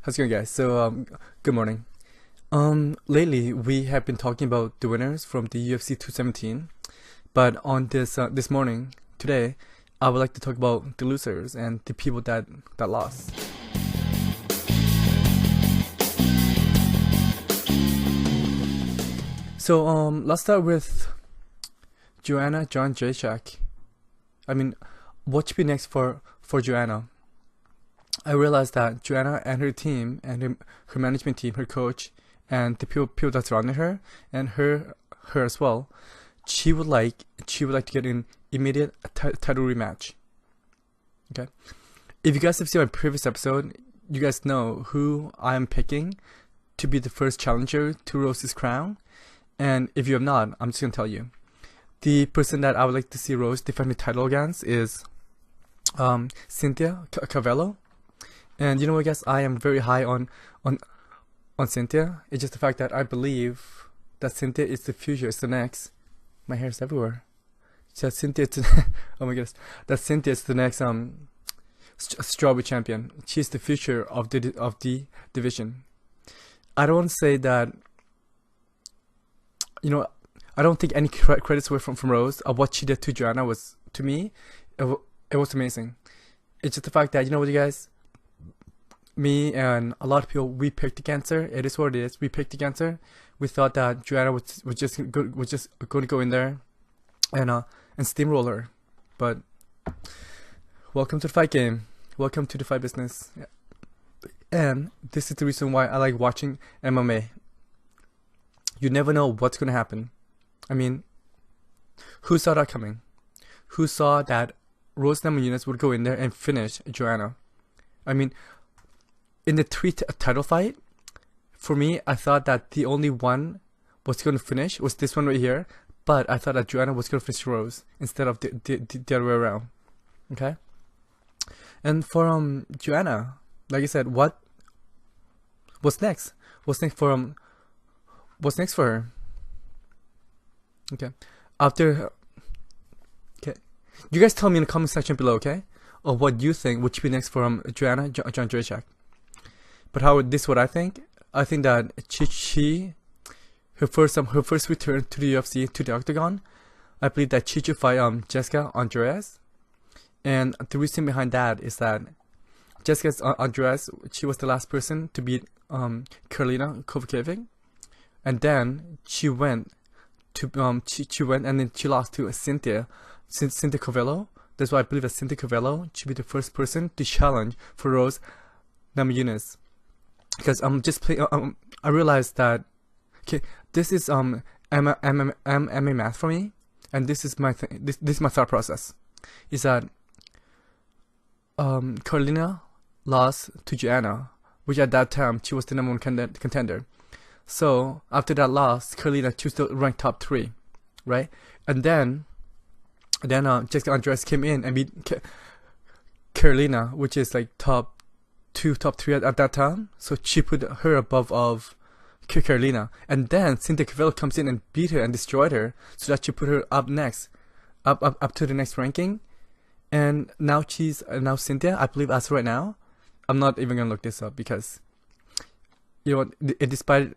How's it going, guys? Good morning. Lately we have been talking about the winners from the UFC 217, but on this morning, today, I would like to talk about the losers and the people that lost. Let's start with Joanna Jędrzejczyk. I mean, what should be next for Joanna? I realized that Joanna and her team and her management team, her coach, and the people that surrounded her, and her as well, she would like to get an immediate title rematch. Okay, if you guys have seen my previous episode, you guys know who I am picking to be the first challenger to Rose's crown. And if you have not, I'm just gonna tell you, the person that I would like to see Rose defend the title against is Cynthia Cavello. And you know what, guys, I am very high on Cynthia. It's just the fact that I believe that Cynthia is the future, it's the next. My hair is everywhere. That Cynthia is oh my goodness, that Cynthia is the next strawberry champion. She's the future of the division. I don't want to say that. You know, I don't think any credits were from Rose. Of what she did to Joanna was, to me, it was amazing. It's just the fact that, you know what, you guys, me and a lot of people, we picked against her. It is what it is. We picked against her. We thought that Joanna was just going to go in there and steamroll her. But welcome to the fight game. Welcome to the fight business. And this is the reason why I like watching MMA. You never know what's going to happen. I mean, who saw that coming? Who saw that Rose Namajunas would go in there and finish Joanna? I mean, in the title fight, for me, I thought that the only one was going to finish was this one right here. But I thought that Joanna was going to finish Rose instead of the other way around. Okay? And for Joanna, like I said, what's next? What's next for her? Okay. Okay. You guys tell me in the comment section below, okay? Or what you think would be next for Joanna Jędrzejczyk. But this is what I think. I think that her first return to the UFC, to the Octagon, I believe that she should fight Jessica Andreas. And the reason behind that is that Jessica Andreas, she was the last person to beat Karolina Kowalkiewicz. And then she went and then she lost to Cynthia Cavello. That's why I believe that Cynthia Cavello should be the first person to challenge for Rose Namajunas. Because I realized that, okay, this is MMA math for me, and this is my this is my thought process. Is that Karolina lost to Joanna, which at that time she was the number one contender. So after that loss, Karolina chose to rank top 3, right? And then Jessica Andreas came in and beat Karolina, which is like top 2, top 3 at that time. So she put her above of Karolina. And then Cynthia Cavello comes in and beat her and destroyed her, so that she put her up next, up to the next ranking. And now now Cynthia, I believe, as of right now, I'm not even gonna look this up because, you know, it depends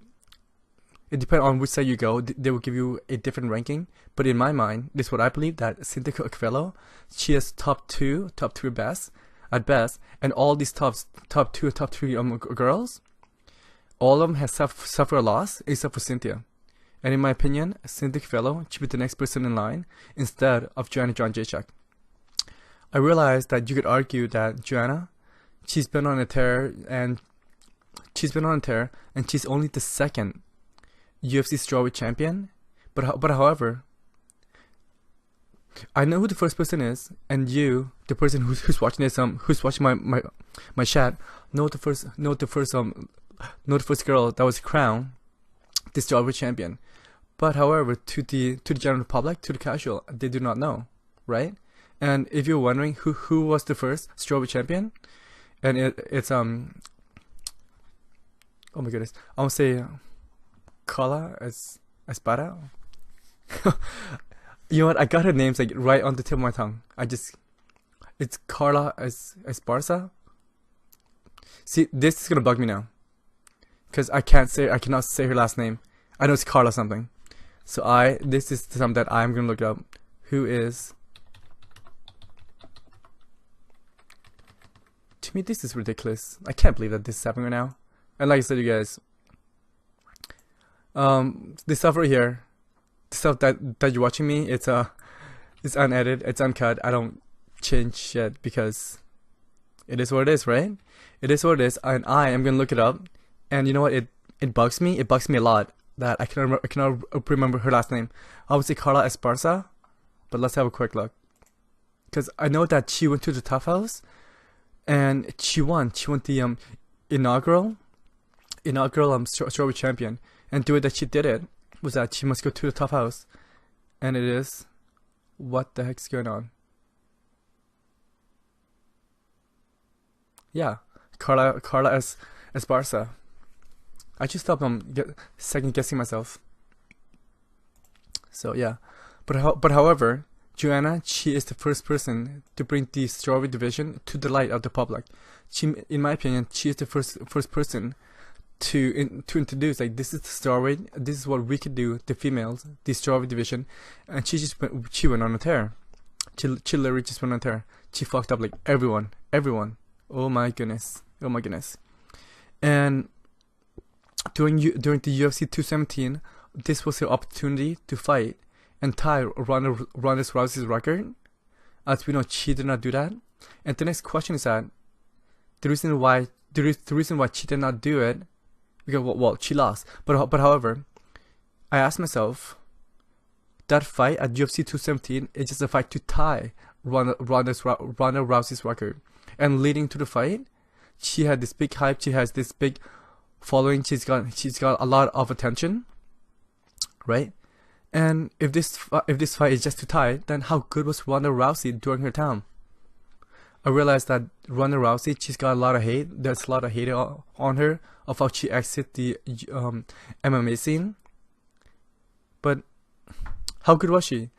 on which side you go. They will give you a different ranking. But in my mind, this is what I believe, that Cynthia Cavello, she is top 2 best, at best. And all these top 2 or top 3 girls, all of them have suffered a loss except for Cynthia. And in my opinion, Cynthia Cavello should be the next person in line instead of Joanna Jędrzejczyk. I realized that you could argue that Joanna, she's been on a tear and she's only the second UFC strawweight champion, but however, I know who the first person is, and you, the person who's watching this, who's watching my chat, know the first girl that was crowned the strawweight champion. But however, to the general public, to the casual, they do not know, right? And if you're wondering who was the first strawweight champion, and it's oh my goodness, I want to say Carla Espada. You know what? I got her names like right on the tip of my tongue. It's Carla Esparza. See, this is gonna bug me now, because I cannot say her last name. I know it's Carla something. So this is something that I'm gonna look up. Who is? To me, this is ridiculous. I can't believe that this is happening right now. And like I said, you guys, this stuff right here, the stuff that you're watching me, it's unedited, it's uncut. I don't change shit because it is what it is, right? It is what it is, and I am gonna look it up. And you know what? It bugs me. It bugs me a lot that I cannot remember her last name. I would say Carla Esparza, but let's have a quick look. Because I know that she went to the Tough House, and she won. She won the inaugural strawweight champion. And the way that she did it was that she must go to the Tough House, and it is, what the heck's going on? Yeah, Carla Esparza. I just stopped second guessing myself. So yeah, but however, Joanna, she is the first person to bring the strawweight division to the light of the public. She, in my opinion, she is the first person to introduce, like, this is the strawweight. This is what we could do, the females, the strawweight division, and she went on a tear. She literally just went on a tear. She fucked up like everyone. Oh my goodness. And during the UFC 217, this was her opportunity to fight and tie Ronda Rousey's record. As we know, she did not do that. And the next question is that the reason why she did not do it, because well, she lost. But however, I asked myself, that fight at UFC 217 is just a fight to tie Ronda Rousey's record. And leading to the fight, she had this big hype. She has this big following. She's got a lot of attention, right? And if this fight is just to tie, then how good was Ronda Rousey during her time? I realized that Ronda Rousey, she's got a lot of hate. There's a lot of hate on her of how she exited the MMA scene. But how good was she?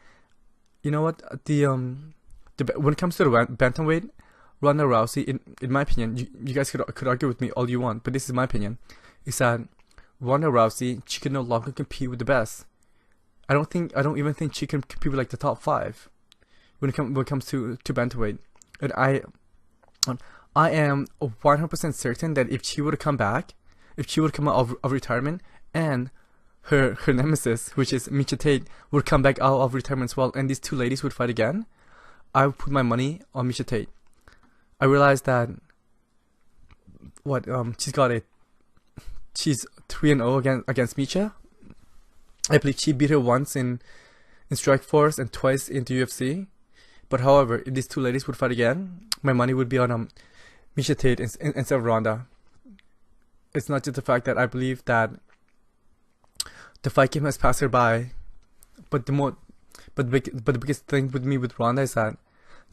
You know what? When it comes to the bantamweight, Ronda Rousey, in my opinion, you guys could argue with me all you want, but this is my opinion, is that Ronda Rousey, she can no longer compete with the best. I don't even think she can compete with like the top 5 when it comes to bantamweight. And I am 100% certain that if she would have come back, if she would come out of retirement, and her nemesis, which is Miesha Tate, would come back out of retirement as well, and these two ladies would fight again, I would put my money on Miesha Tate. I realized that she's 3-0 against Miesha. I believe she beat her once in Strikeforce and twice in the UFC. But however, if these two ladies would fight again, my money would be on Miesha Tate instead of Ronda. It's not just the fact that I believe that the fight game has passed her by, but the biggest thing with me with Ronda is that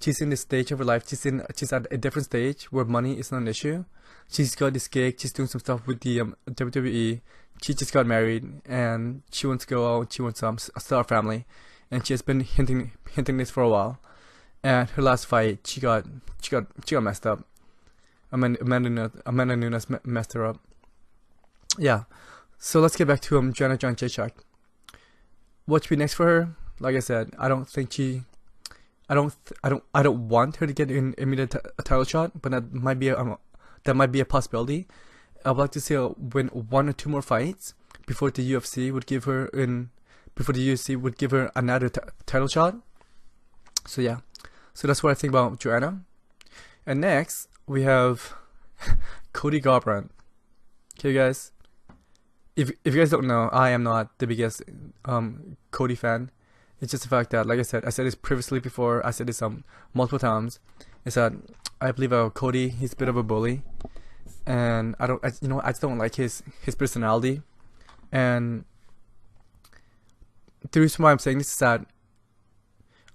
she's in this stage of her life. She's at a different stage where money is not an issue. She's got this gig. She's doing some stuff with the WWE. She just got married and she wants to go out. She wants to start a family, and she has been hinting this for a while. And her last fight, she got messed up. Amanda Nunes messed her up. Yeah. So let's get back to Joanna Jędrzejczyk. What should be next for her? Like I said, I don't want her to get an immediate title shot, but that might be a possibility. I would like to see her win 1 or 2 more fights before the UFC would give her another title shot. So yeah, so that's what I think about Joanna. And next we have Cody Garbrandt. Okay, guys, if you guys don't know, I am not the biggest Cody fan. It's just the fact that, like I said this previously before, I said this multiple times, is that I believe Cody, he's a bit of a bully, and I just don't like his personality. And the reason why I'm saying this is that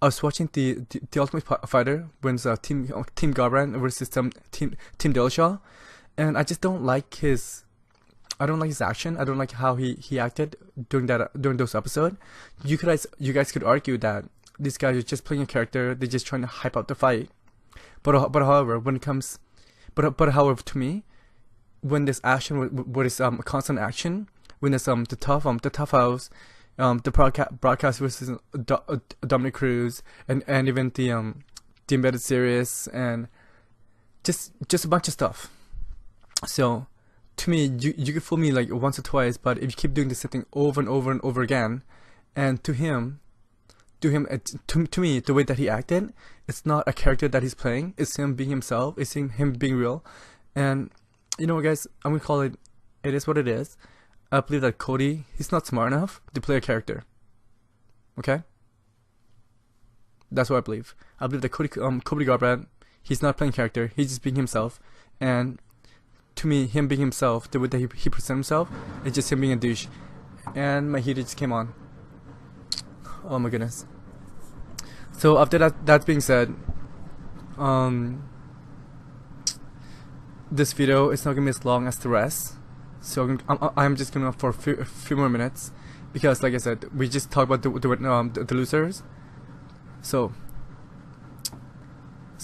I was watching the Ultimate Fighter when Team Garbrandt versus Team Dillashaw, and I just don't like his action. I don't like how he acted during those episodes. You guys could argue that these guys are just playing a character. They're just trying to hype up the fight. But however, to me, when there's action, when it's constant action, when there's the tough house, the broadcast versus Dominic Cruz, and even the embedded series, and just a bunch of stuff. So to me, you can fool me like once or twice, but if you keep doing the same thing over and over and over again, and to me, the way that he acted, it's not a character that he's playing. It's him being himself. It's him being real. And you know what, guys? I'm gonna call it. It is what it is. I believe that Cody, he's not smart enough to play a character. Okay? That's what I believe. I believe that Cody Garbrandt, he's not playing character. He's just being himself. And to me, him being himself, the way that he presents himself, it's just him being a douche. And my heater just came on. Oh my goodness. So after that being said, this video is not gonna be as long as the rest. So I'm just gonna for a few more minutes, because like I said, we just talked about the losers. So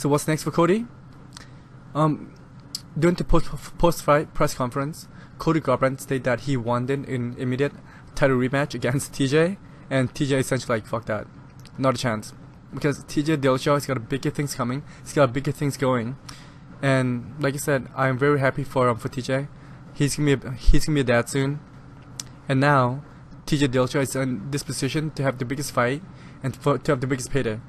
what's next for Cody? During the post-fight press conference, Cody Garbrandt stated that he wanted an immediate title rematch against TJ, and TJ essentially like, fuck that, not a chance, because TJ Dillashaw has got bigger things coming. He's got bigger things going, and like I said, I'm very happy for TJ. He's gonna be a dad soon, and now TJ Dillashaw is in this position to have the biggest fight and to have the biggest payday.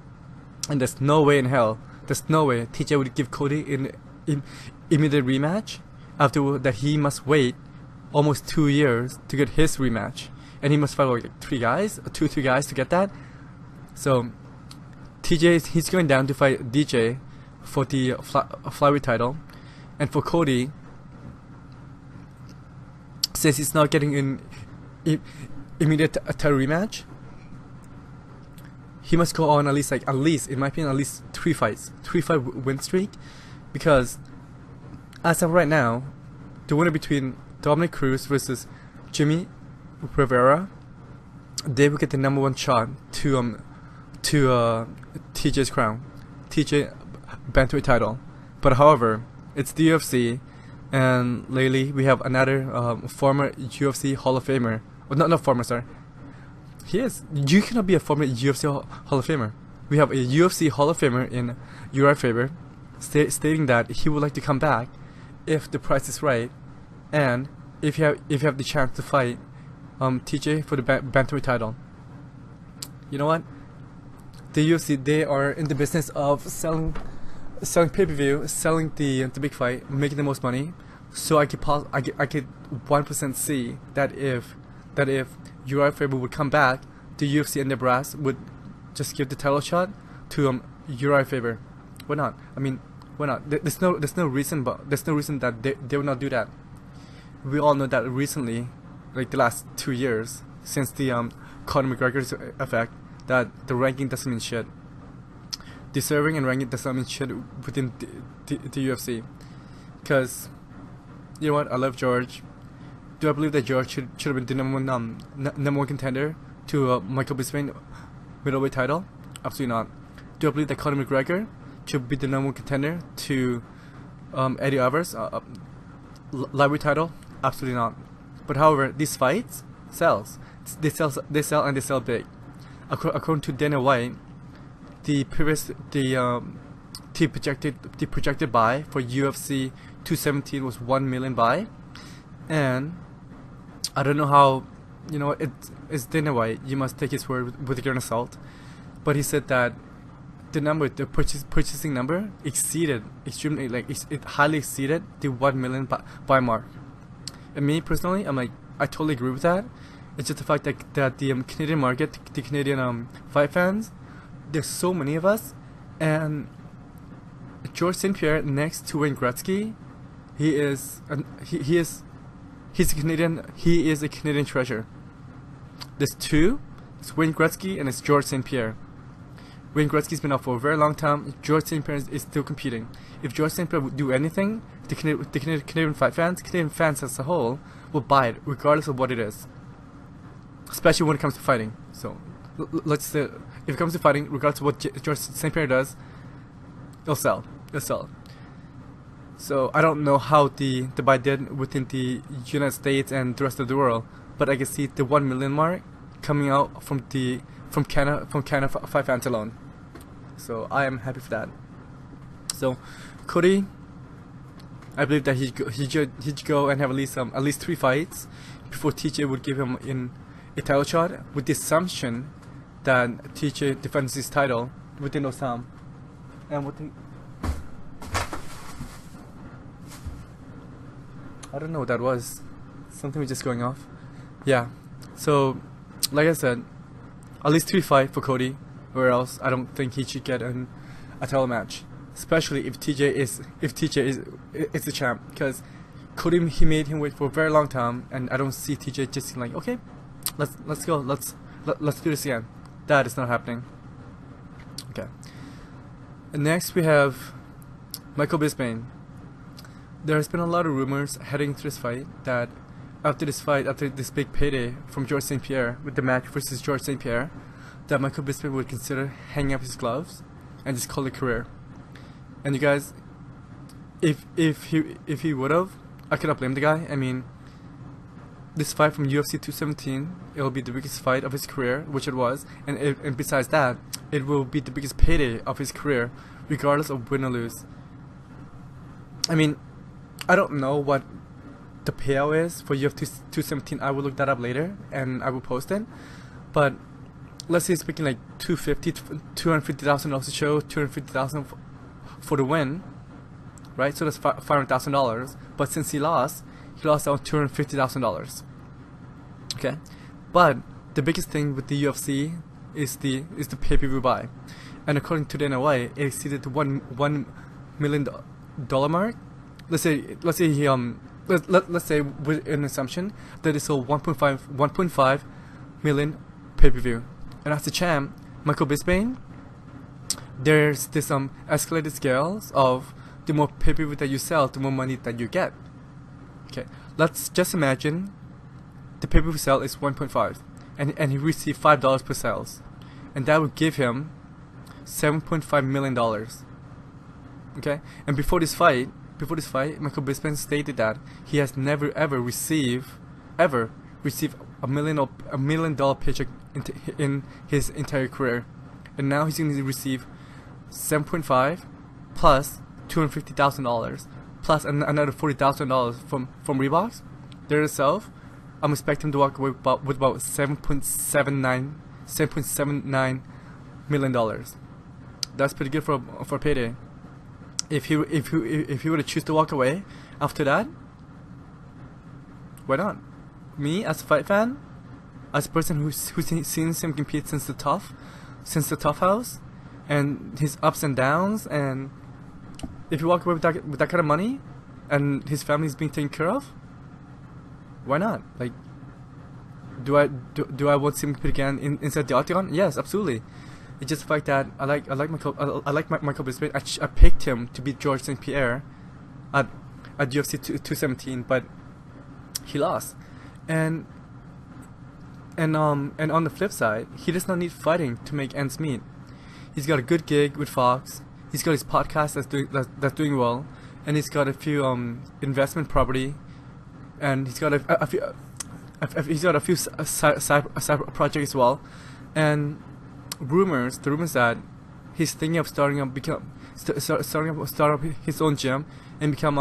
And there's no way in hell, there's no way TJ would give Cody an immediate rematch after that. He must wait almost 2 years to get his rematch, and he must fight like three guys to get that. So TJ, he's going down to fight DJ for the flyweight title, and for Cody, since he's not getting an immediate title rematch, he must go on at least in my opinion, at least 3 win streak, because as of right now, the winner between Dominic Cruz versus Jimmy Rivera, they will get the #1 shot to TJ's crown, TJ bantamweight title. But however, it's the UFC, and lately we have another former UFC Hall of Famer. Well, not former, sorry. He is. You cannot be a former UFC Hall of Famer. We have a UFC Hall of Famer in Uriah Faber stating that he would like to come back if the price is right, and if you have the chance to fight TJ for the bantamweight title. You know what? The UFC, they are in the business of selling pay-per-view, selling the big fight, making the most money. So I could 1% see that if Uriah Faber would come back, the UFC and their brass would just give the title shot to Uriah Faber. Why not? I mean, why not? There's no reason that they would not do that. We all know that recently, like the last 2 years, since the Conor McGregor's effect, that the ranking doesn't mean shit. Deserving and ranking doesn't mean shit within the UFC. Because, you know what? I love George. Do I believe that George should have been the number one contender to Michael Bisping middleweight title? Absolutely not. Do I believe that Conor McGregor should be the #1 contender to Eddie Alvarez lightweight title? Absolutely not. But however, these fights sells. They sell and they sell big. According to Dana White, the projected buy for UFC 217 was 1 million buy, and I don't know how, you know, it's Dana White. You must take his word with a grain of salt. But he said that the purchasing number exceeded extremely, like it highly exceeded the 1 million buy mark. And me personally, I'm like, I totally agree with that. It's just the fact that the Canadian market, the Canadian fight fans, there's so many of us, and George St. Pierre next to Wayne Gretzky, he's a Canadian. He is a Canadian treasure. There's two. It's Wayne Gretzky and it's George St. Pierre. Wayne Gretzky's been out for a very long time. George St. Pierre is still competing. If George St. Pierre would do anything, the Canadian fight fans, Canadian fans as a whole, will buy it regardless of what it is. Especially when it comes to fighting. So let's say, if it comes to fighting, regardless of what George St. Pierre does, it'll sell. It'll sell. So I don't know how the buy did within the United States and the rest of the world, but I can see the 1 million mark coming out from Canada 5 fans alone. So I am happy for that. So Cody, I believe that he'd go and have at least 3 fights before TJ would give him a title shot, with the assumption that TJ defends his title within those time. And I don't know what that was. Something was just going off. Yeah. So, like I said, at least 3 fights for Cody, or else I don't think he should get a title match. Especially if TJ is the champ, because Cody, he made him wait for a very long time, and I don't see TJ just like, okay, let's go, let's do this again. That is not happening. Okay. And next we have Michael Bisping. There has been a lot of rumors heading into this fight that after this big payday from George St. Pierre with the match versus George St. Pierre, that Michael Bisping would consider hanging up his gloves and just call it a career. And you guys, if he would have, I cannot blame the guy. I mean, this fight from UFC 217, it will be the biggest fight of his career, which it was, and besides that, it will be the biggest payday of his career, regardless of win or lose. I mean, I don't know what the payout is for UFC 217. I will look that up later and I will post it. But let's say it's speaking like $250,000 a show, $250,000 for the win, right? So that's $500,000. But since he lost out $250,000. Okay, but the biggest thing with the UFC is the pay-per-view buy, and according to the NOA, it exceeded the $1 million mark. Let's say he let's say with an assumption that it sold 1.5 million pay-per-view, and as the champ, Michael Bisping, there's this escalated scales of the more pay-per-view that you sell, the more money that you get. Okay, let's just imagine the pay-per-view sale is 1.5, and he received $5 per sales, and that would give him $7.5 million. Okay, and before this fight, Michael Bisping stated that he has never ever received a $1 million paycheck in his entire career, and now he's going to receive 7.5 plus $250,000 plus another $40,000 from Reeboks. There itself, I'm expecting him to walk away with about $7.79 million. That's pretty good for a payday. If he were to choose to walk away after that, why not? Me as a fight fan, as a person who's seen him compete since the tough house, and his ups and downs, and if you walk away with that kind of money, and his family is being taken care of, why not? Like, do I want to see him compete again inside the octagon? Yes, absolutely. It's just the fact that I like Michael Bisping. I picked him to beat George St. Pierre at UFC 217, but he lost. And on the flip side, he does not need fighting to make ends meet. He's got a good gig with Fox. He's got his podcast that's doing well, and he's got a few investment property, and he's got a few side projects as well, and the rumors that he's thinking of starting up his own gym and become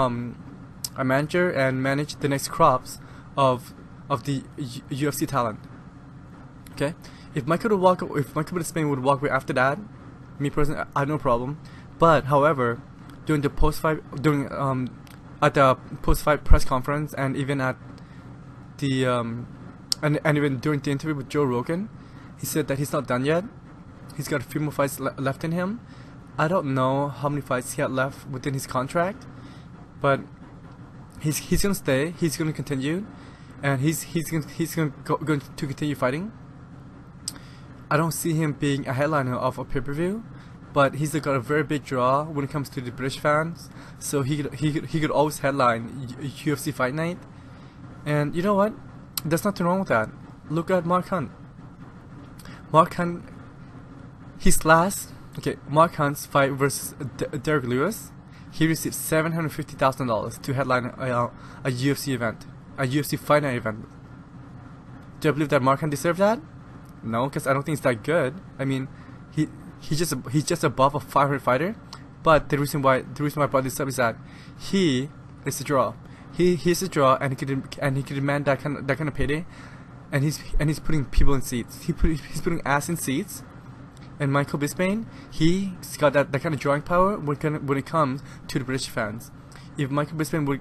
a manager and manage the next crops of the UFC talent. Okay, if Michael Bisping would walk away after that, me personally, I have no problem. But however, at the post-fight press conference, and even at the and even during the interview with Joe Rogan, he said that he's not done yet. He's got a few more fights left in him. I don't know how many fights he had left within his contract, but he's gonna stay. He's gonna continue, and he's going to continue fighting. I don't see him being a headliner of a pay-per-view, but he's got a very big draw when it comes to the British fans. So he could always headline UFC Fight Night, and you know what? There's nothing wrong with that. Look at Mark Hunt. Mark Hunt's fight versus Derek Lewis, he received $750,000 to headline a UFC event, a UFC fight night event. Do I believe that Mark Hunt deserved that? No, because I don't think it's that good. I mean, he's just above a 500 fighter. But the reason why I brought this up is that he is a draw. He's a draw, and he could demand that kind of payday, and he's putting people in seats. He's putting ass in seats. And Michael Bisping, he's got that kind of drawing power when it comes to the British fans. If Michael Bisping would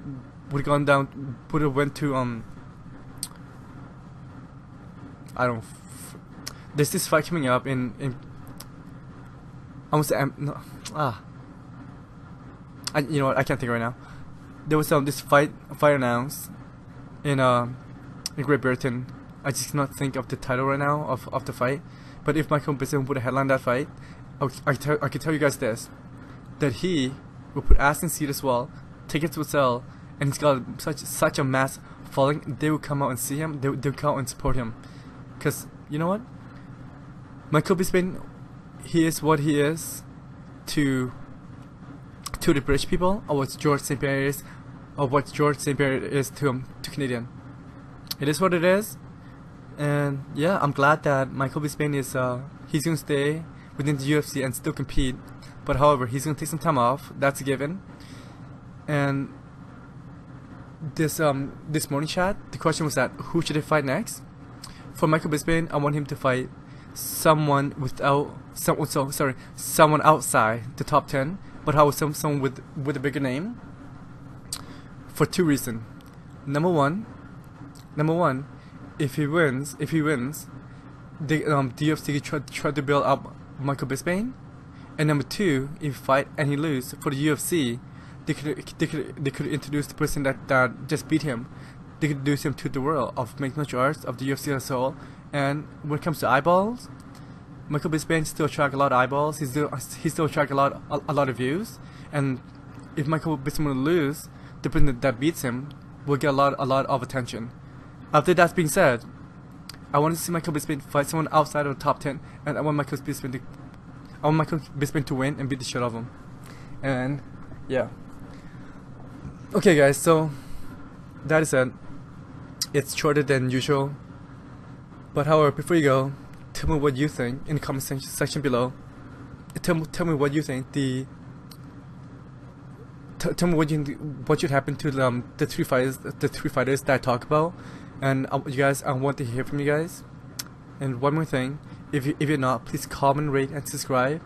have gone down, would have went to I don't. There's this fight coming up in I almost say no, you know what, I can't think right now. There was this fight announced in Great Britain. I just cannot think of the title right now of the fight. But if Michael Bisping would have headlined that fight, I could tell you guys this, that he will put ass in seat as well, tickets will sell, and he's got such a mass following. They will come out and see him. They'll come out and support him, because you know what, Michael Bisping, he is what he is to the British people, or what George St. Pierre is, or what George St. Pierre is to Canadian. It is what it is. And yeah, I'm glad that Michael Bisping is he's gonna stay within the UFC and still compete. But however, he's gonna take some time off. That's a given. And this morning chat, the question was that who should he fight next? For Michael Bisping, I want him to fight someone someone outside the top 10. But how someone with a bigger name? For two reasons. Number one. If he wins, the UFC try to build up Michael Bisping. And number two, if he fight and he lose for the UFC, they could introduce the person that just beat him. They could introduce him to the world of mixed martial arts, of the UFC as a whole. And when it comes to eyeballs, Michael Bisping still attract a lot of eyeballs. He still attract a lot of views. And if Michael Bisping will lose, the person that beats him will get a lot of attention. After that being said, I want to see Michael Bisping fight someone outside of the top 10, and I want Michael Bisping to win and beat the shit out of him. And yeah. Okay, guys. So that is it. It's shorter than usual. But however, before you go, tell me what you think in the comment section below. Tell me what you think. Tell me what should happen to the three fighters that I talk about. And you guys, I want to hear from you guys. And one more thing, if you're not, please comment, rate, and subscribe,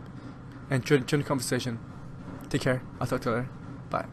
and join the conversation. Take care. I'll talk to you later. Bye.